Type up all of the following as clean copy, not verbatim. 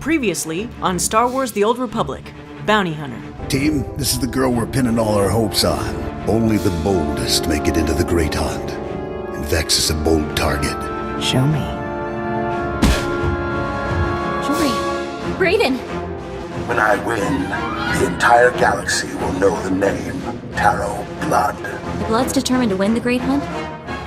Previously on Star Wars The Old Republic, Bounty Hunter. Team, this is the girl we're pinning all our hopes on. Only the boldest make it into the Great Hunt. And Vex is a bold target. Show me. Jory! Brayden! When I win, the entire galaxy will know the name Taro Blood. The Blood's determined to win the Great Hunt?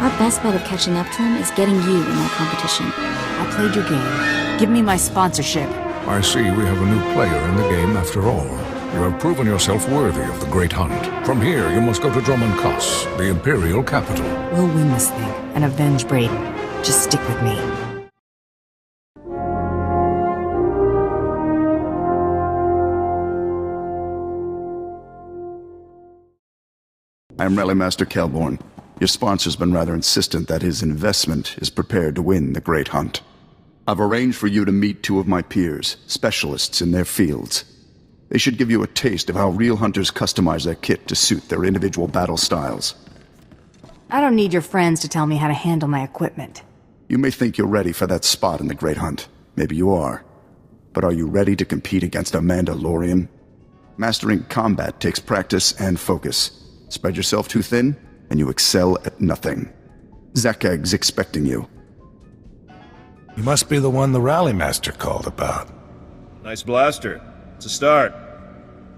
Our best bet of catching up to him is getting you in that competition. I played your game. Give me my sponsorship. I see we have a new player in the game after all. You have proven yourself worthy of the Great Hunt. From here, you must go to Dromund Kaas, the Imperial capital. We'll win this thing and avenge Brayden. Just stick with me. I'm Rally Master Kelborn. Your sponsor's been rather insistent that his investment is prepared to win the Great Hunt. I've arranged for you to meet two of my peers, specialists in their fields. They should give you a taste of how real hunters customize their kit to suit their individual battle styles. I don't need your friends to tell me how to handle my equipment. You may think you're ready for that spot in the Great Hunt. Maybe you are. But are you ready to compete against a Mandalorian? Mastering combat takes practice and focus. Spread yourself too thin, and you excel at nothing. Zakag's expecting you. You must be the one the Rally Master called about. Nice blaster. It's a start.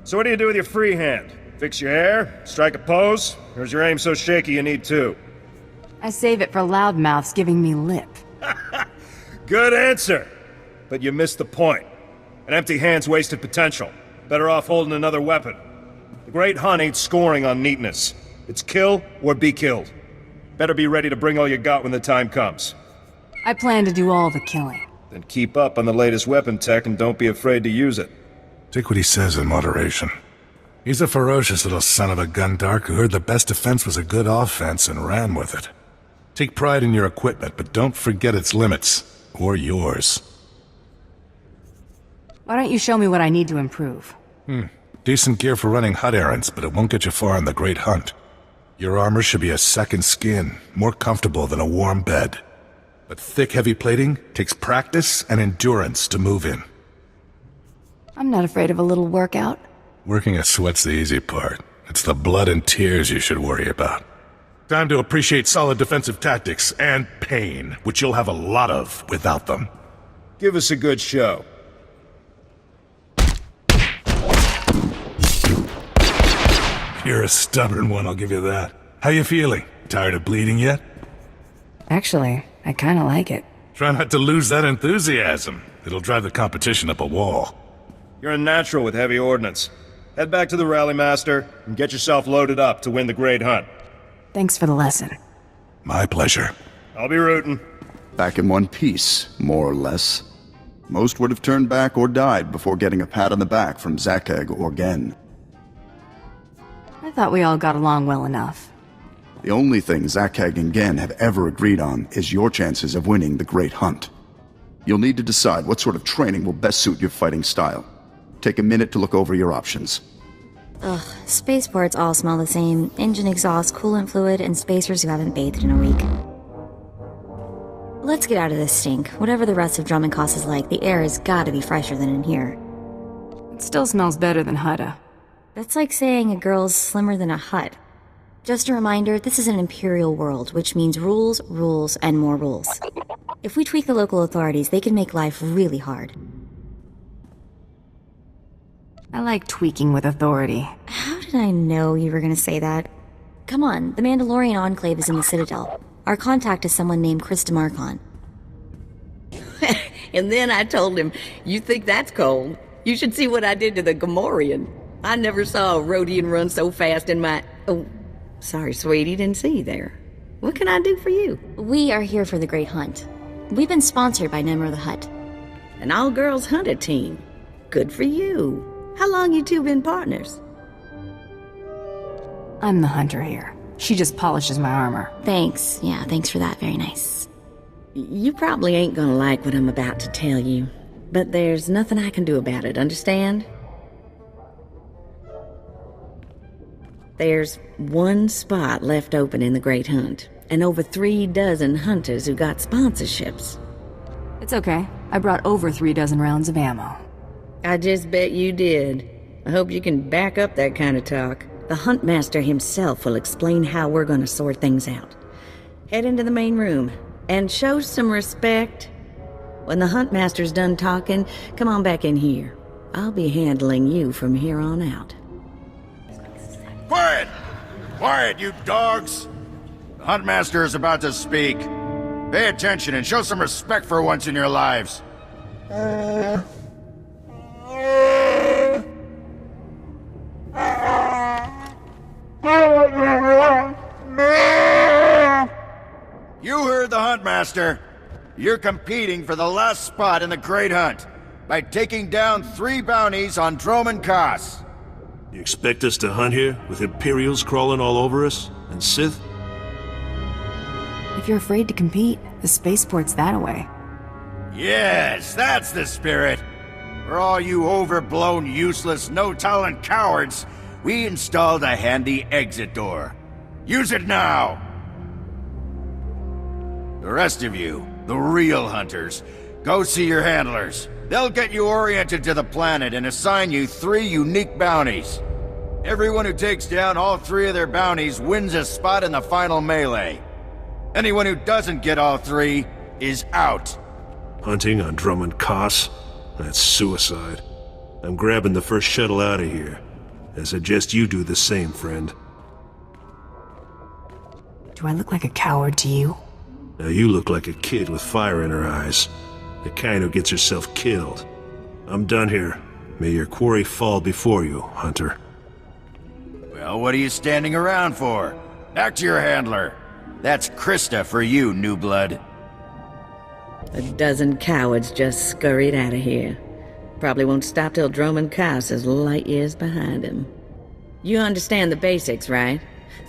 So what do you do with your free hand? Fix your hair? Strike a pose? Or is your aim so shaky you need two? I save it for loudmouths giving me lip. Good answer! But you missed the point. An empty hand's wasted potential. Better off holding another weapon. The Great Hunt ain't scoring on neatness. It's kill or be killed. Better be ready to bring all you got when the time comes. I plan to do all the killing. Then keep up on the latest weapon tech and don't be afraid to use it. Take what he says in moderation. He's a ferocious little son of a gundark who heard the best defense was a good offense and ran with it. Take pride in your equipment, but don't forget its limits. Or yours. Why don't you show me what I need to improve? Decent gear for running hut errands, but it won't get you far in the Great Hunt. Your armor should be a second skin, more comfortable than a warm bed. But thick, heavy plating takes practice and endurance to move in. I'm not afraid of a little workout. Working a sweat's the easy part. It's the blood and tears you should worry about. Time to appreciate solid defensive tactics and pain, which you'll have a lot of without them. Give us a good show. You're a stubborn one, I'll give you that. How you feeling? Tired of bleeding yet? Actually, I kinda like it. Try not to lose that enthusiasm. It'll drive the competition up a wall. You're a natural with heavy ordnance. Head back to the Rally Master and get yourself loaded up to win the Great Hunt. Thanks for the lesson. My pleasure. I'll be rooting. Back in one piece, more or less. Most would have turned back or died before getting a pat on the back from Zakag or Gen. I thought we all got along well enough. The only thing Zakag and Gen have ever agreed on is your chances of winning the Great Hunt. You'll need to decide what sort of training will best suit your fighting style. Take a minute to look over your options. Ugh, spaceports all smell the same. Engine exhaust, coolant fluid, and spacers who haven't bathed in a week. Let's get out of this stink. Whatever the rest of Dromund Kaas is like, the air has gotta be fresher than in here. It still smells better than Hutta. That's like saying a girl's slimmer than a hut. Just a reminder, this is an imperial world, which means rules, rules, and more rules. If we tweak the local authorities, they can make life really hard. I like tweaking with authority. How did I know you were gonna say that? Come on, the Mandalorian Enclave is in the Citadel. Our contact is someone named Chris DeMarcon. And then I told him, you think that's cold? You should see what I did to the Gamorrean. I never saw a Rhodian run so fast in my... Oh, sorry, sweetie, didn't see you there. What can I do for you? We are here for the Great Hunt. We've been sponsored by Nemro the Hutt. An all-girls hunter team. Good for you. How long you two been partners? I'm the hunter here. She just polishes my armor. Thanks. Yeah, thanks for that. Very nice. You probably ain't gonna like what I'm about to tell you, but there's nothing I can do about it, understand? There's one spot left open in the Great Hunt, and over 3 dozen hunters who got sponsorships. It's okay. I brought over 3 dozen rounds of ammo. I just bet you did. I hope you can back up that kind of talk. The Huntmaster himself will explain how we're gonna sort things out. Head into the main room, and show some respect. When the Huntmaster's done talking, come on back in here. I'll be handling you from here on out. Quiet! Quiet, you dogs! The Huntmaster is about to speak. Pay attention and show some respect for once in your lives. You heard the Huntmaster. You're competing for the last spot in the Great Hunt by taking down 3 bounties on Dromund Kaas. You expect us to hunt here with Imperials crawling all over us? And Sith? If you're afraid to compete, the spaceport's that away. Yes, that's the spirit. For all you overblown, useless, no-talent cowards, we installed a handy exit door. Use it now! The rest of you, the real hunters, go see your handlers. They'll get you oriented to the planet and assign you 3 unique bounties. Everyone who takes down all 3 of their bounties wins a spot in the final melee. Anyone who doesn't get all 3 is out. Hunting on Dromund Kaas? That's suicide. I'm grabbing the first shuttle out of here. I suggest you do the same, friend. Do I look like a coward to you? Now you look like a kid with fire in her eyes. The kind who gets herself killed. I'm done here. May your quarry fall before you, Hunter. Well, what are you standing around for? Back to your handler. That's Krista for you, new blood. A dozen cowards just scurried out of here. Probably won't stop till Dromund Kaas is light years behind him. You understand the basics, right?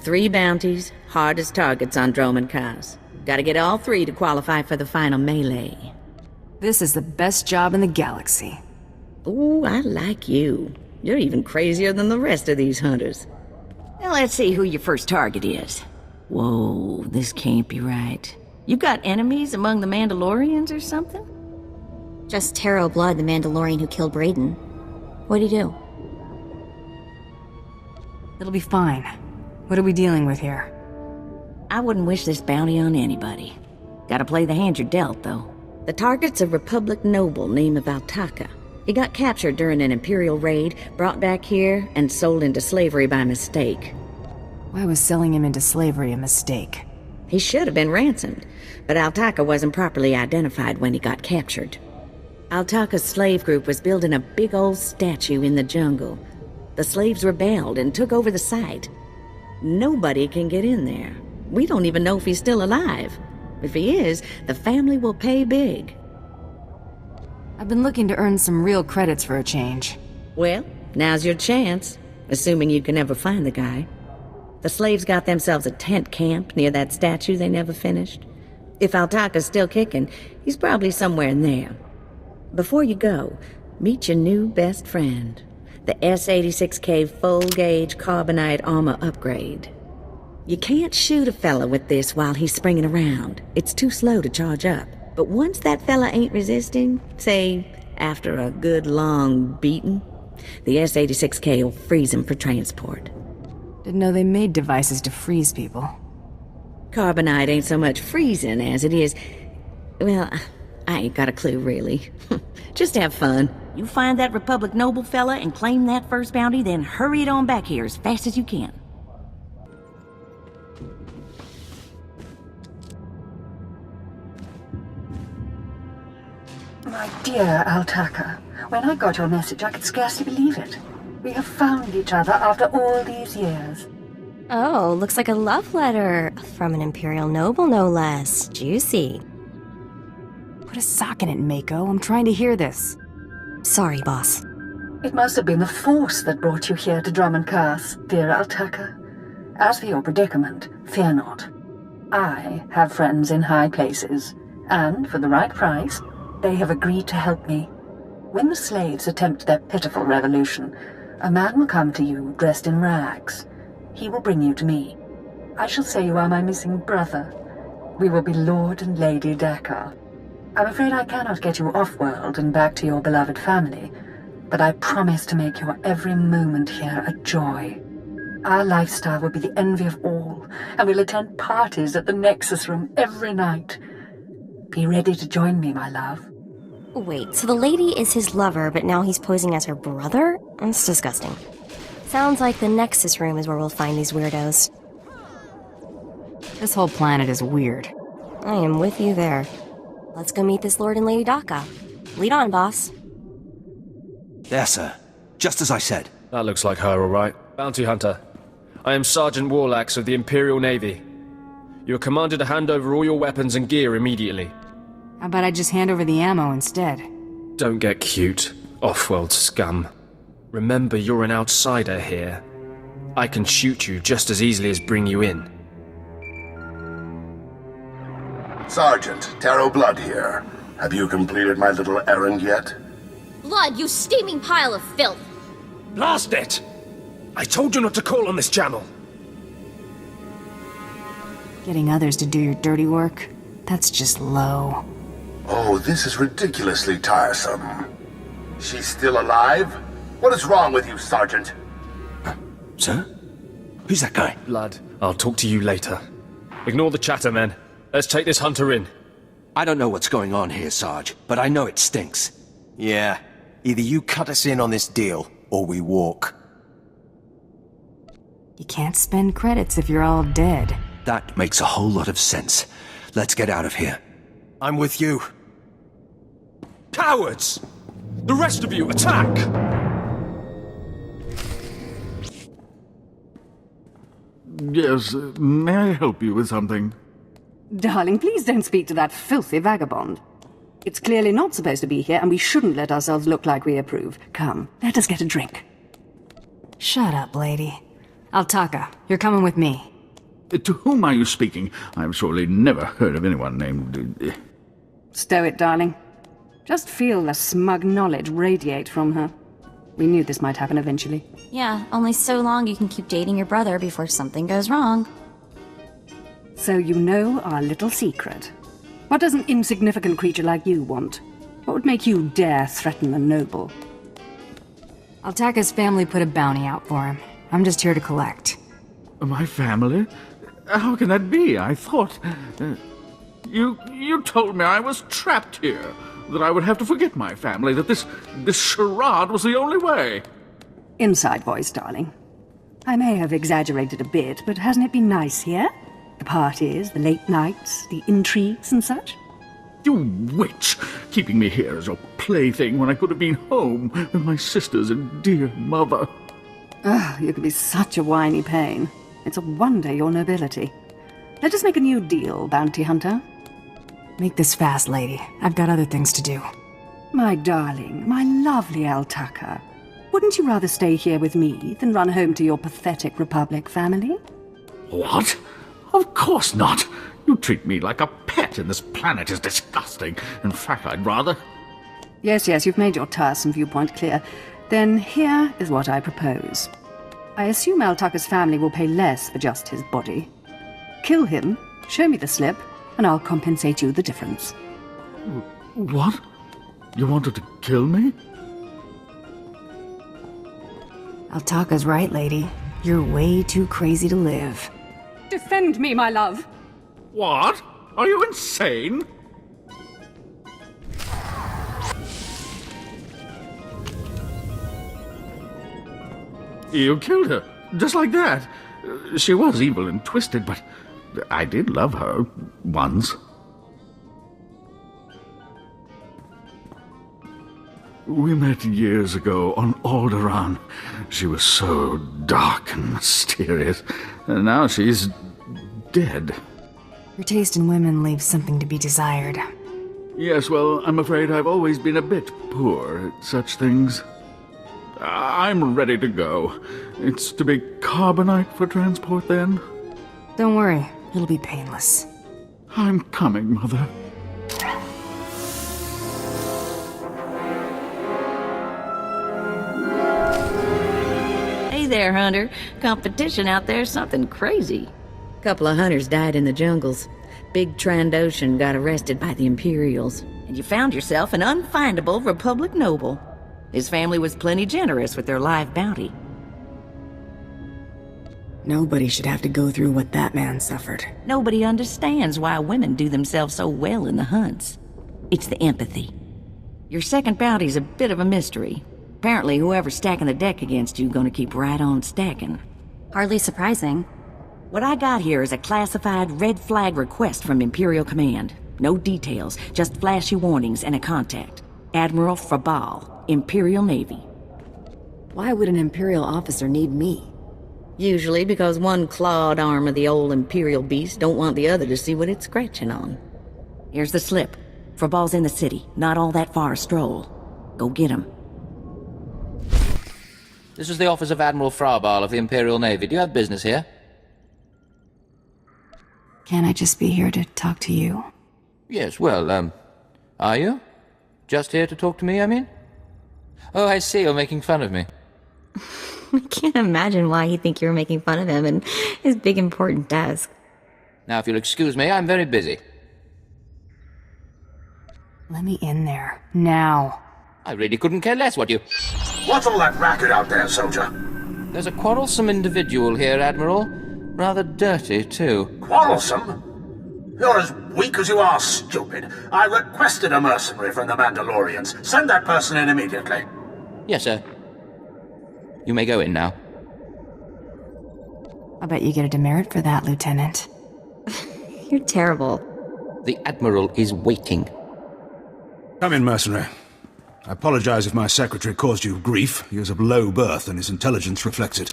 3 bounties, hardest targets on Dromund Kaas. Gotta get all 3 to qualify for the final melee. This is the best job in the galaxy. Ooh, I like you. You're even crazier than the rest of these hunters. Now let's see who your first target is. Whoa, this can't be right. You got enemies among the Mandalorians or something? Just Taro Blood, the Mandalorian who killed Brayden. What'd he do? It'll be fine. What are we dealing with here? I wouldn't wish this bounty on anybody. Gotta play the hand you're dealt, though. The target's a Republic noble named Altaka. He got captured during an Imperial raid, brought back here, and sold into slavery by mistake. Why was selling him into slavery a mistake? He should have been ransomed, but Altaka wasn't properly identified when he got captured. Altaka's slave group was building a big old statue in the jungle. The slaves rebelled and took over the site. Nobody can get in there. We don't even know if he's still alive. If he is, the family will pay big. I've been looking to earn some real credits for a change. Well, now's your chance, assuming you can ever find the guy. The slaves got themselves a tent camp near that statue they never finished. If Altaka's still kicking, he's probably somewhere in there. Before you go, meet your new best friend, the S-86K full-gauge carbonite armor upgrade. You can't shoot a fella with this while he's springing around. It's too slow to charge up. But once that fella ain't resisting, say, after a good long beating, the S-86K will freeze him for transport. Didn't know they made devices to freeze people. Carbonite ain't so much freezing as it is... Well, I ain't got a clue, really. Just have fun. You find that Republic noble fella and claim that first bounty, then hurry it on back here as fast as you can. My dear Altaka, when I got your message, I could scarcely believe it. We have found each other after all these years. Oh, looks like a love letter. From an Imperial noble, no less. Juicy. Put a sock in it, Mako. I'm trying to hear this. Sorry, boss. It must have been the Force that brought you here to Dromund Kaas, dear Altaka. As for your predicament, fear not. I have friends in high places, and for the right price, they have agreed to help me. When the slaves attempt their pitiful revolution, a man will come to you dressed in rags. He will bring you to me. I shall say you are my missing brother. We will be Lord and Lady Dakar. I'm afraid I cannot get you off-world and back to your beloved family, but I promise to make your every moment here a joy. Our lifestyle will be the envy of all, and we'll attend parties at the Nexus Room every night. Be ready to join me, my love. Wait, so the lady is his lover, but now he's posing as her brother? That's disgusting. Sounds like the Nexus Room is where we'll find these weirdos. This whole planet is weird. I am with you there. Let's go meet this Lord and Lady Daka. Lead on, boss. There, sir. Just as I said. That looks like her, all right. Bounty Hunter. I am Sergeant Warlax of the Imperial Navy. You are commanded to hand over all your weapons and gear immediately. How about I just hand over the ammo instead? Don't get cute, off-world scum. Remember, you're an outsider here. I can shoot you just as easily as bring you in. Sergeant, Taro Blood here. Have you completed my little errand yet? Blood, you steaming pile of filth! Blast it! I told you not to call on this channel! Getting others to do your dirty work? That's just low. Oh, this is ridiculously tiresome. She's still alive? What is wrong with you, Sergeant? Sir? Who's that guy? Blood, I'll talk to you later. Ignore the chatter, men. Let's take this hunter in. I don't know what's going on here, Sarge, but I know it stinks. Yeah. Either you cut us in on this deal, or we walk. You can't spend credits if you're all dead. That makes a whole lot of sense. Let's get out of here. I'm with you. Cowards! The rest of you, attack! Yes, may I help you with something? Darling, please don't speak to that filthy vagabond. It's clearly not supposed to be here, and we shouldn't let ourselves look like we approve. Come, let us get a drink. Shut up, lady. Altaka, you're coming with me. To whom are you speaking? I've surely never heard of anyone named... Stow it, darling. Just feel the smug knowledge radiate from her. We knew this might happen eventually. Yeah, only so long you can keep dating your brother before something goes wrong. So you know our little secret. What does an insignificant creature like you want? What would make you dare threaten a noble? Altaka's family put a bounty out for him. I'm just here to collect. My family? How can that be? I thought... You told me I was trapped here, that I would have to forget my family, that this charade was the only way. Inside voice, darling. I may have exaggerated a bit, but hasn't it been nice here? The parties, the late nights, the intrigues and such? You witch! Keeping me here as your plaything when I could have been home with my sisters and dear mother. Oh, you can be such a whiny pain. It's a wonder your nobility. Let us make a new deal, bounty hunter. Make this fast, lady. I've got other things to do. My darling, my lovely Altaka. Wouldn't you rather stay here with me than run home to your pathetic Republic family? What? Of course not. You treat me like a pet, and this planet is disgusting. In fact, I'd rather... Yes, you've made your tiresome viewpoint clear. Then here is what I propose. I assume Altaka's family will pay less for just his body. Kill him, show me the slip, and I'll compensate you the difference. What? You wanted to kill me? Altaka's right, lady. You're way too crazy to live. Defend me, my love! What? Are you insane? You killed her, just like that. She was evil and twisted, but I did love her once. We met years ago on Alderaan. She was so dark and mysterious, and now she's dead. Your taste in women leaves something to be desired. Yes, well, I'm afraid I've always been a bit poor at such things. I'm ready to go. It's to be carbonite for transport, then? Don't worry, it'll be painless. I'm coming, Mother. Hey there, Hunter. Competition out there's something crazy. Couple of hunters died in the jungles. Big Trandoshan got arrested by the Imperials. and you found yourself an unfindable Republic noble. His family was plenty generous with their live bounty. Nobody should have to go through what that man suffered. Nobody understands why women do themselves so well in the hunts. It's the empathy. Your second bounty's a bit of a mystery. Apparently, whoever's stacking the deck against you gonna keep right on stacking. Hardly surprising. What I got here is a classified red flag request from Imperial Command. No details, just flashy warnings and a contact. Admiral Frabal, Imperial Navy. Why would an Imperial officer need me? Usually because one clawed arm of the old Imperial beast don't want the other to see what it's scratching on. Here's the slip. Frabal's in the city, not all that far a stroll. Go get him. This is the office of Admiral Frabal of the Imperial Navy. Do you have business here? Can I just be here to talk to you? Yes, well, are you? Just here to talk to me, I mean? Oh, I see, you're making fun of me. I can't imagine why he'd think you were making fun of him and his big important desk. Now, if you'll excuse me, I'm very busy. Let me in there. Now. I really couldn't care less what you... What's all that racket out there, soldier? There's a quarrelsome individual here, Admiral. Rather dirty, too. Quarrelsome? You're as weak as you are stupid. I requested a mercenary from the Mandalorians. Send that person in immediately. Yes, sir. You may go in now. I bet you get a demerit for that, Lieutenant. You're terrible. The Admiral is waiting. Come in, mercenary. I apologize if my secretary caused you grief. He is of low birth, and his intelligence reflects it.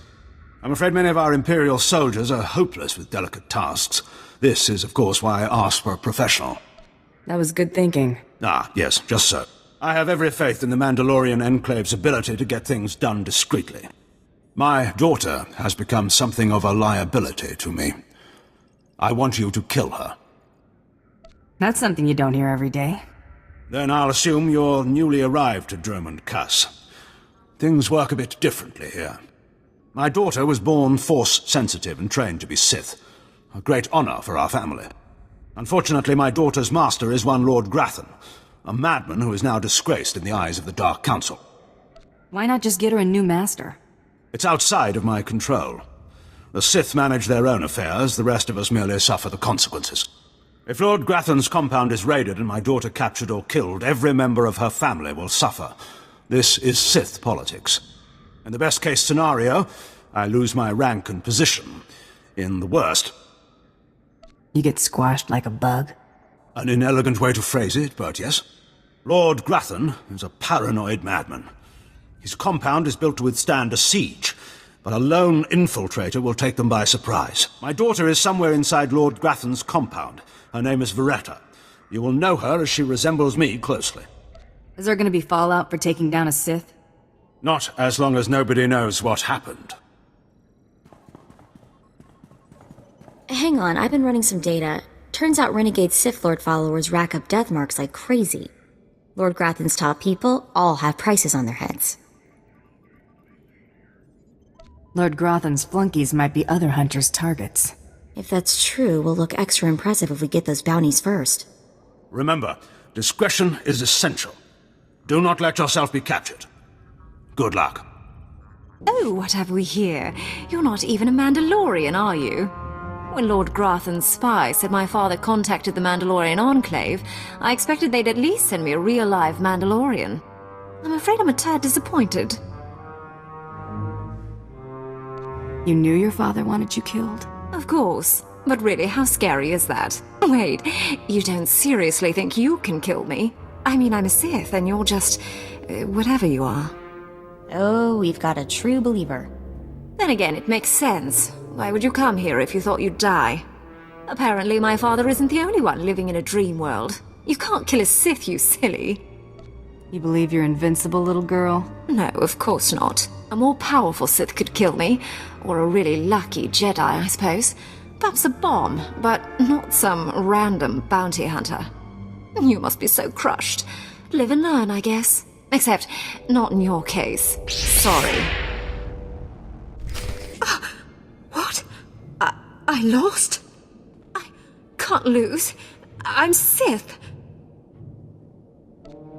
I'm afraid many of our Imperial soldiers are hopeless with delicate tasks. This is, of course, why I asked for a professional. That was good thinking. Ah, yes, just so. I have every faith in the Mandalorian Enclave's ability to get things done discreetly. My daughter has become something of a liability to me. I want you to kill her. That's something you don't hear every day. Then I'll assume you're newly arrived to Dromund Kaas. Things work a bit differently here. My daughter was born Force-sensitive and trained to be Sith. A great honor for our family. Unfortunately, my daughter's master is one Lord Grathan, a madman who is now disgraced in the eyes of the Dark Council. Why not just get her a new master? It's outside of my control. The Sith manage their own affairs, the rest of us merely suffer the consequences. If Lord Grathan's compound is raided and my daughter captured or killed, every member of her family will suffer. This is Sith politics. In the best-case scenario, I lose my rank and position. In the worst... You get squashed like a bug? An inelegant way to phrase it, but yes. Lord Grathan is a paranoid madman. His compound is built to withstand a siege, but a lone infiltrator will take them by surprise. My daughter is somewhere inside Lord Grathan's compound. Her name is Veretta. You will know her as she resembles me closely. Is there going to be fallout for taking down a Sith? Not as long as nobody knows what happened. Hang on, I've been running some data. Turns out renegade Sith Lord followers rack up death marks like crazy. Lord Grathan's top people all have prices on their heads. Lord Grathan's flunkies might be other hunters' targets. If that's true, we'll look extra impressive if we get those bounties first. Remember, discretion is essential. Do not let yourself be captured. Good luck. Oh, what have we here? You're not even a Mandalorian, are you? When Lord Grathan's spy said my father contacted the Mandalorian Enclave, I expected they'd at least send me a real-life Mandalorian. I'm afraid I'm a tad disappointed. You knew your father wanted you killed? Of course. But really, how scary is that? Wait, you don't seriously think you can kill me? I mean, I'm a Sith, and you're just... whatever you are. Oh, we've got a true believer. Then again, it makes sense. Why would you come here if you thought you'd die? Apparently, my father isn't the only one living in a dream world. You can't kill a Sith, you silly. You believe you're invincible, little girl? No, of course not. A more powerful Sith could kill me. Or a really lucky Jedi, I suppose. Perhaps a bomb, but not some random bounty hunter. You must be so crushed. Live and learn, I guess. Except, not in your case. Sorry. What? I lost? I can't lose. I'm Sith.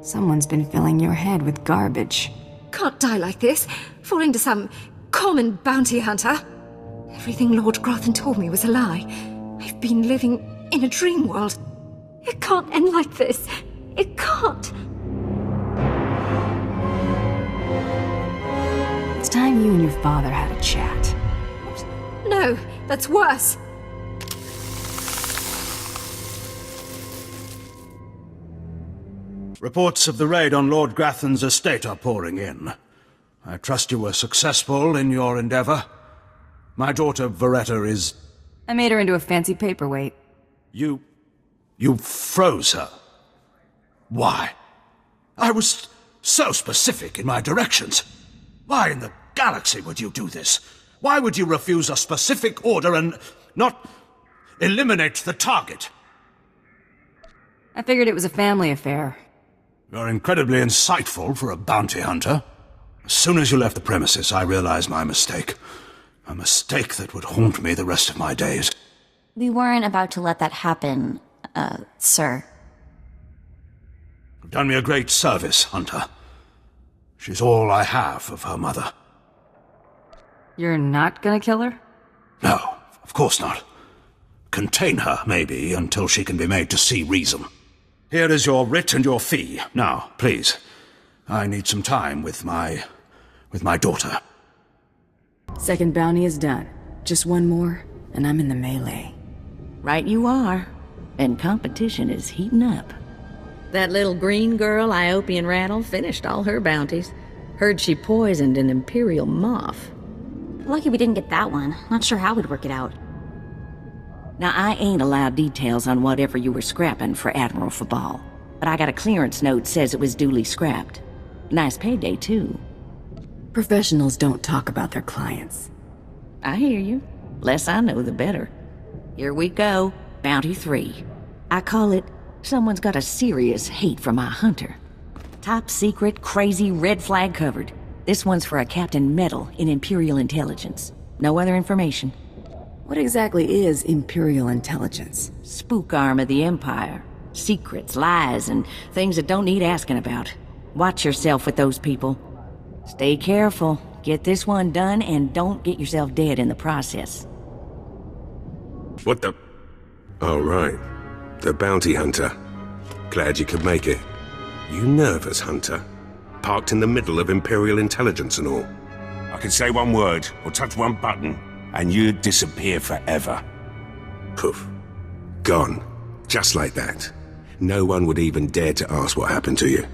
Someone's been filling your head with garbage. Can't die like this, falling to some common bounty hunter. Everything Lord Grothan told me was a lie. I've been living in a dream world. It can't end like this. It can't. It's time you and your father had a chat. No, that's worse. Reports of the raid on Lord Grathan's estate are pouring in. I trust you were successful in your endeavor. My daughter, Veretta, is... I made her into a fancy paperweight. You froze her. Why? I was so specific in my directions. Why in the galaxy would you do this? Why would you refuse a specific order and not eliminate the target? I figured it was a family affair. You're incredibly insightful for a bounty hunter. As soon as you left the premises, I realized my mistake. A mistake that would haunt me the rest of my days. We weren't about to let that happen, sir. You've done me a great service, Hunter. She's all I have of her mother. You're not gonna kill her? No, of course not. Contain her, maybe, until she can be made to see reason. Here is your writ and your fee. Now, please. I need some time with my daughter. Second bounty is done. Just one more, and I'm in the melee. Right you are. And competition is heating up. That little green girl, Iopian Rattle, finished all her bounties. Heard she poisoned an Imperial moth. Lucky we didn't get that one. Not sure how we'd work it out. Now, I ain't allowed details on whatever you were scrapping for Admiral Fabal, but I got a clearance note says it was duly scrapped. Nice payday, too. Professionals don't talk about their clients. I hear you. Less I know, the better. Here we go. Bounty 3. I call it, someone's got a serious hate for my hunter. Top secret, crazy, red flag covered. This one's for a Captain Metal in Imperial Intelligence. No other information. What exactly is Imperial Intelligence? Spook arm of the Empire. Secrets, lies, and things that don't need asking about. Watch yourself with those people. Stay careful. Get this one done, and don't get yourself dead in the process. What the... Oh, right. The bounty hunter. Glad you could make it. You nervous, Hunter? Parked in the middle of Imperial Intelligence and all. I could say one word, or touch one button, and you'd disappear forever. Poof. Gone. Just like that. No one would even dare to ask what happened to you.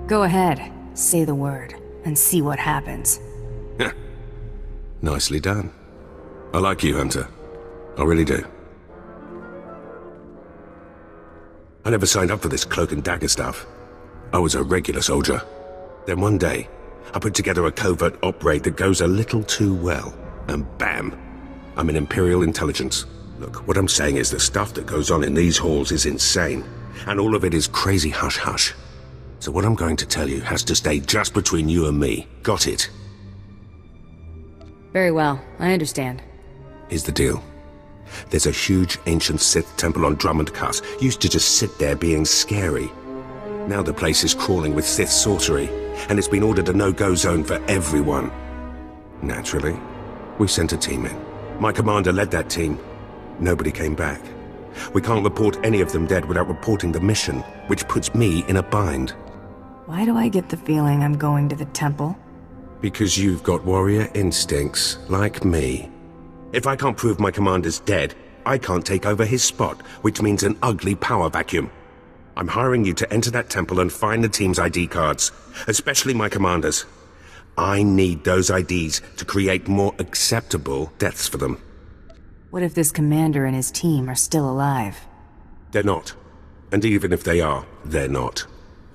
Go ahead. Say the word, and see what happens. Nicely done. I like you, Hunter. I really do. I never signed up for this cloak and dagger stuff. I was a regular soldier. Then one day, I put together a covert op raid that goes a little too well. And bam! I'm in Imperial Intelligence. Look, what I'm saying is the stuff that goes on in these halls is insane. And all of it is crazy hush-hush. So what I'm going to tell you has to stay just between you and me. Got it? Very well. I understand. Here's the deal. There's a huge ancient Sith temple on Dromund Kaas. Used to just sit there being scary. Now the place is crawling with Sith sorcery, and it's been ordered a no-go zone for everyone. Naturally, we sent a team in. My commander led that team. Nobody came back. We can't report any of them dead without reporting the mission, which puts me in a bind. Why do I get the feeling I'm going to the temple? Because you've got warrior instincts, like me. If I can't prove my commander's dead, I can't take over his spot, which means an ugly power vacuum. I'm hiring you to enter that temple and find the team's ID cards, especially my commander's. I need those IDs to create more acceptable deaths for them. What if this commander and his team are still alive? They're not. And even if they are, they're not.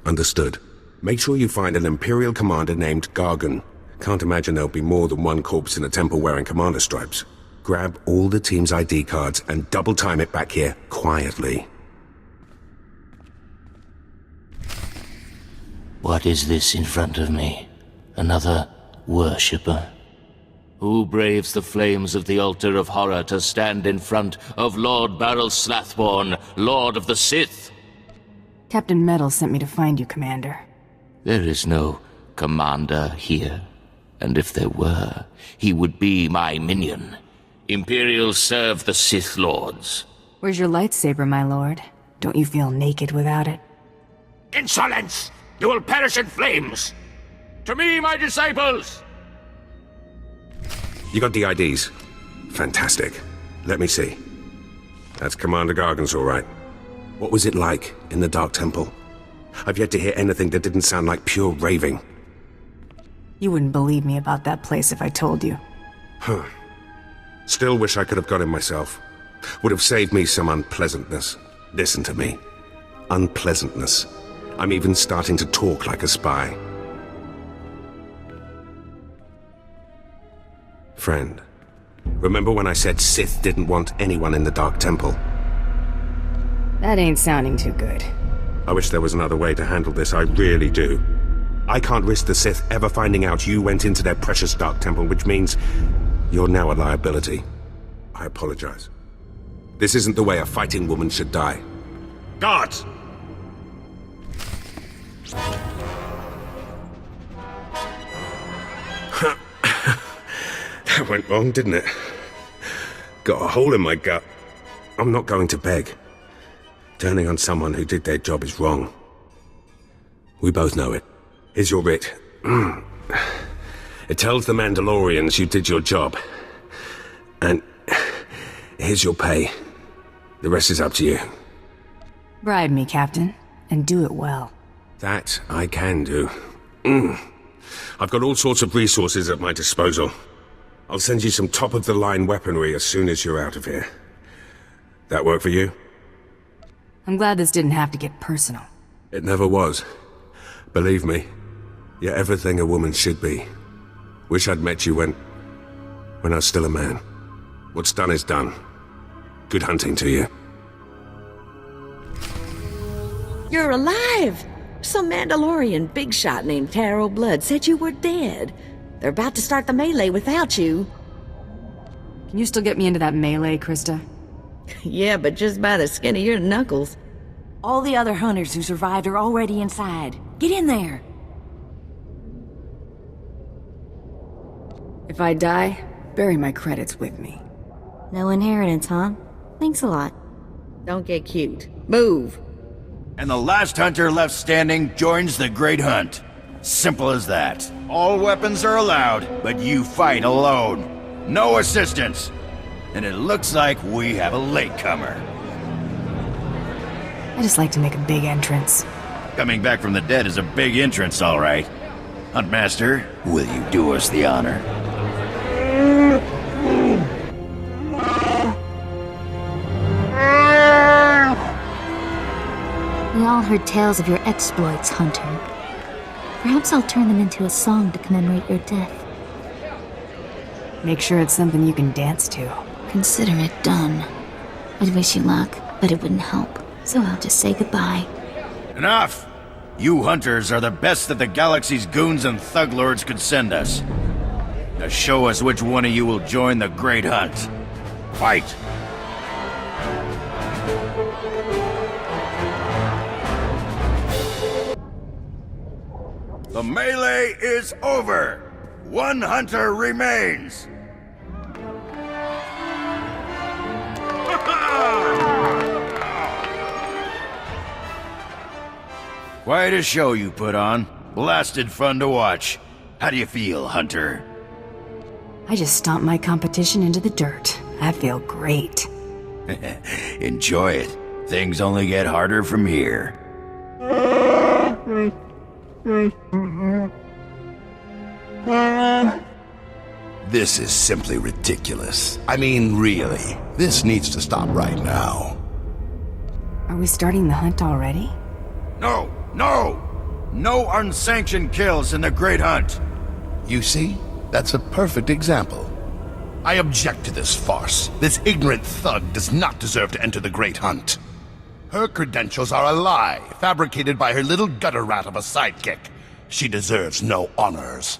Understood. Make sure you find an Imperial commander named Gargan. Can't imagine there'll be more than one corpse in a temple wearing commander stripes. Grab all the team's ID cards and double time it back here, quietly. What is this in front of me? Another worshipper? Who braves the flames of the altar of horror to stand in front of Lord Baral Slathborn, Lord of the Sith? Captain Metal sent me to find you, Commander. There is no commander here, and if there were, he would be my minion. Imperials serve the Sith Lords. Where's your lightsaber, my lord? Don't you feel naked without it? Insolence! You will perish in flames! To me, my disciples! You got the IDs? Fantastic. Let me see. That's Commander Gargan's all right. What was it like in the Dark Temple? I've yet to hear anything that didn't sound like pure raving. You wouldn't believe me about that place if I told you. Huh. Still wish I could have got in myself. Would have saved me some unpleasantness. Listen to me. Unpleasantness. I'm even starting to talk like a spy. Friend, remember when I said Sith didn't want anyone in the Dark Temple? That ain't sounding too good. I wish there was another way to handle this, I really do. I can't risk the Sith ever finding out you went into their precious Dark Temple, which means you're now a liability. I apologize. This isn't the way a fighting woman should die. Guards! That went wrong, didn't it? Got a hole in my gut. I'm not going to beg. Turning on someone who did their job is wrong. We both know it. Here's your writ. It tells the Mandalorians you did your job. And here's your pay. The rest is up to you. Bribe me, Captain, and do it well. That I can do. I've got all sorts of resources at my disposal. I'll send you some top-of-the-line weaponry as soon as you're out of here. That work for you? I'm glad this didn't have to get personal. It never was. Believe me, you're everything a woman should be. Wish I'd met you when I was still a man. What's done is done. Good hunting to you. You're alive! Some Mandalorian big shot named Taro Blood said you were dead. They're about to start the melee without you. Can you still get me into that melee, Krista? Yeah, but just by the skin of your knuckles. All the other hunters who survived are already inside. Get in there! If I die, bury my credits with me. No inheritance, huh? Thanks a lot. Don't get cute. Move! And the last hunter left standing joins the Great Hunt. Simple as that. All weapons are allowed, but you fight alone. No assistance. And it looks like we have a latecomer. I just like to make a big entrance. Coming back from the dead is a big entrance, all right. Huntmaster, will you do us the honor? We all heard tales of your exploits, Hunter. Perhaps I'll turn them into a song to commemorate your death. Make sure it's something you can dance to. Consider it done. I'd wish you luck, but it wouldn't help. So I'll just say goodbye. Enough! You hunters are the best that the galaxy's goons and thug lords could send us. Now show us which one of you will join the Great Hunt. Fight! The melee is over! One hunter remains! Quite a show you put on. Blasted fun to watch. How do you feel, Hunter? I just stomped my competition into the dirt. I feel great. Enjoy it. Things only get harder from here. This is simply ridiculous. I mean, really. This needs to stop right now. Are we starting the hunt already? No! No! No unsanctioned kills in the Great Hunt! You see? That's a perfect example. I object to this farce. This ignorant thug does not deserve to enter the Great Hunt. Her credentials are a lie, fabricated by her little gutter rat of a sidekick. She deserves no honors.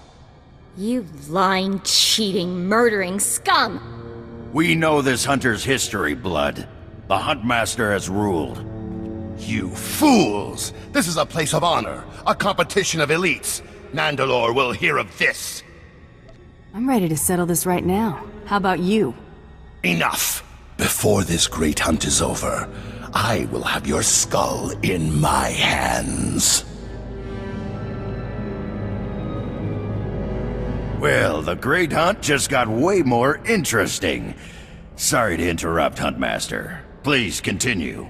You lying, cheating, murdering scum! We know this hunter's history, Blood. The Huntmaster has ruled. You fools! This is a place of honor, a competition of elites. Mandalore will hear of this. I'm ready to settle this right now. How about you? Enough! Before this great hunt is over, I will have your skull in my hands. Well, the Great Hunt just got way more interesting. Sorry to interrupt, Huntmaster. Please continue.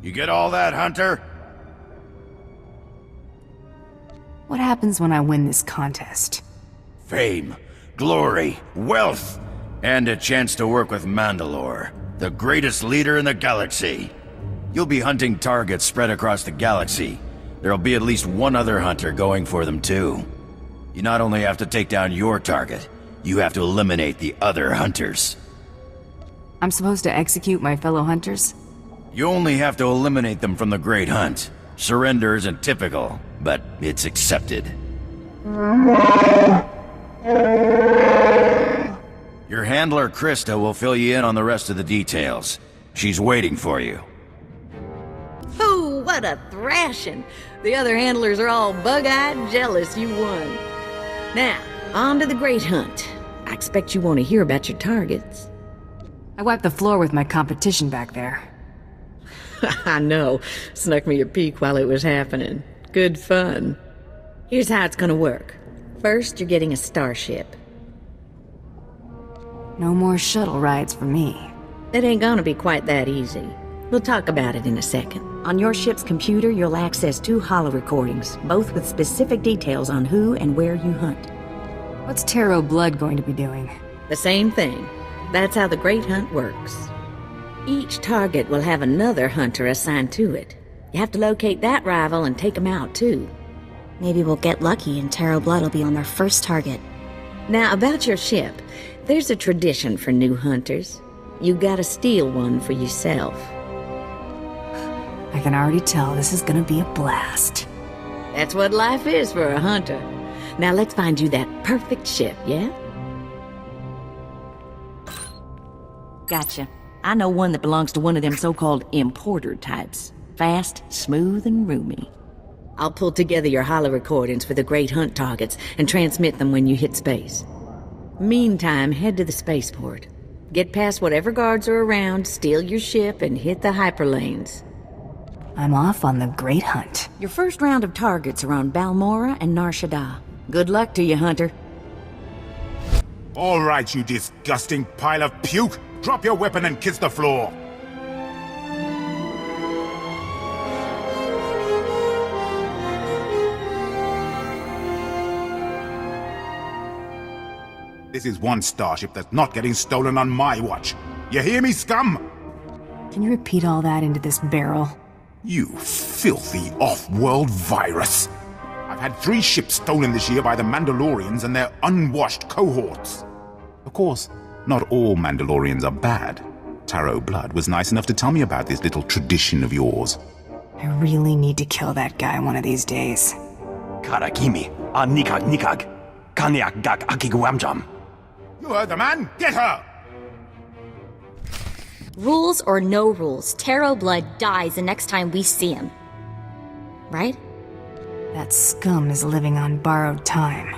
You get all that, Hunter? What happens when I win this contest? Fame, glory, wealth, and a chance to work with Mandalore, the greatest leader in the galaxy. You'll be hunting targets spread across the galaxy. There'll be at least one other hunter going for them too. You not only have to take down your target, you have to eliminate the other hunters. I'm supposed to execute my fellow hunters? You only have to eliminate them from the Great Hunt. Surrender isn't typical, but it's accepted. Your handler, Krista, will fill you in on the rest of the details. She's waiting for you. Oh, what a thrashing! The other handlers are all bug-eyed jealous you won. Now, on to the Great Hunt. I expect you want to hear about your targets. I wiped the floor with my competition back there. I know. Snuck me a peek while it was happening. Good fun. Here's how it's gonna work. First, you're getting a starship. No more shuttle rides for me. It ain't gonna be quite that easy. We'll talk about it in a second. On your ship's computer, you'll access 2 holo recordings, both with specific details on who and where you hunt. What's Taro Blood going to be doing? The same thing. That's how the Great Hunt works. Each target will have another hunter assigned to it. You have to locate that rival and take him out, too. Maybe we'll get lucky and Taro Blood will be on their first target. Now, about your ship, there's a tradition for new hunters. You gotta steal one for yourself. I can already tell this is gonna be a blast. That's what life is for a hunter. Now let's find you that perfect ship, yeah? Gotcha. I know one that belongs to one of them so-called importer types. Fast, smooth, and roomy. I'll pull together your holo recordings for the Great Hunt targets and transmit them when you hit space. Meantime, head to the spaceport. Get past whatever guards are around, steal your ship, and hit the hyperlanes. I'm off on the Great Hunt. Your first round of targets are on Balmora and Nar Shaddaa. Good luck to you, Hunter. All right, you disgusting pile of puke! Drop your weapon and kiss the floor! This is one starship that's not getting stolen on my watch. You hear me, scum? Can you repeat all that into this barrel? You filthy off-world virus! I've had 3 ships stolen this year by the Mandalorians and their unwashed cohorts. Of course, not all Mandalorians are bad. Taro Blood was nice enough to tell me about this little tradition of yours. I really need to kill that guy one of these days. Karakimi, nikag, kanyak gak akiguamjam. You heard the man! Get her! Rules or no rules, Taro Blood dies the next time we see him. Right? That scum is living on borrowed time.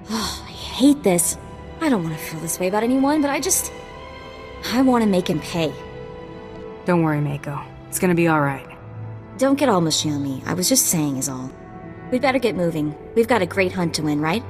Oh, I hate this. I don't want to feel this way about anyone, but I want to make him pay. Don't worry, Mako. It's gonna be alright. Don't get all mushy on me. I was just saying is all. We'd better get moving. We've got a great hunt to win, right?